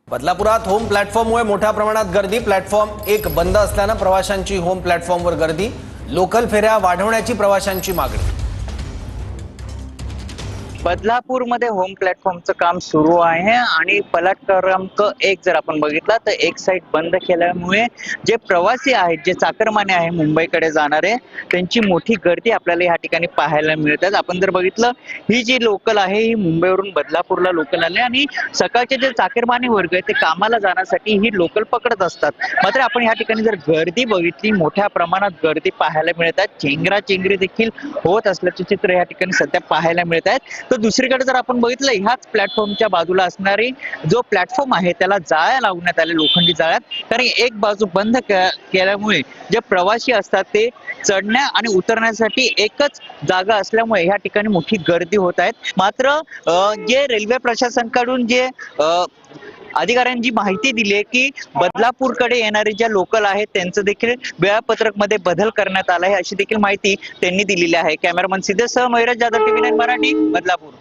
बदलापुरात home प्लॅटफॉर्ममुळे मोठ्या प्रमाणात गर्दी। प्लॅटफॉर्म 1 बंद असल्यानं प्रवाशांची होम प्लॅटफॉर्मवर गर्दी। लोकल फेऱ्या वाढवण्याची प्रवाशांची मागणी। बदलापूरमध्ये होम प्लॅटफॉर्मचं काम सुरू आहे आणि पलट क्रमांक 1 जर आपण बघितला तर एक साईड बंद केल्यामुळे जे प्रवासी आहेत, जे चाकरमाने आहे मुंबईकडे जाणारे, त्यांची मोठी गर्दी आपल्याला या ठिकाणी पाहायला मिळतात। आपण जर बघितलं, ही जी लोकल आहे ही मुंबईवरून बदलापूरला लोकल आले आणि सकाळचे जे चाकरमानी वर्ग आहे ते कामाला जाण्यासाठी ही लोकल पकडत असतात। मात्र आपण या ठिकाणी जर गर्दी बघितली, मोठ्या प्रमाणात गर्दी पाहायला मिळतात। चेंगराचेंगरी देखील होत असल्याचे चित्र या ठिकाणी सध्या पाहायला मिळत आहेत। तर दुसरीकडे जर आपण बघितलं, ह्याच प्लॅटफॉर्मच्या बाजूला असणारी जो प्लॅटफॉर्म आहे त्याला जाळ्या लावण्यात आले, लोखंडी जाळ्यात, कारण एक बाजू बंद केल्यामुळे जे प्रवासी असतात ते चढण्या आणि उतरण्यासाठी एकच जागा असल्यामुळे ह्या ठिकाणी मोठी गर्दी होत आहेत। मात्र जे रेल्वे प्रशासनाकडून जे अधिकाऱ्यांनी जी माहिती दिली आहे की बदलापूरकडे येणारे ज्या लोकल आहेत त्यांचं देखील वेळापत्रक मध्ये बदल करण्यात आला आहे, अशी देखील माहिती त्यांनी दिलेली आहे। कॅमेरामन सिद्धेसह महिराज जाधव, TV9 मराठी, बदलापूर।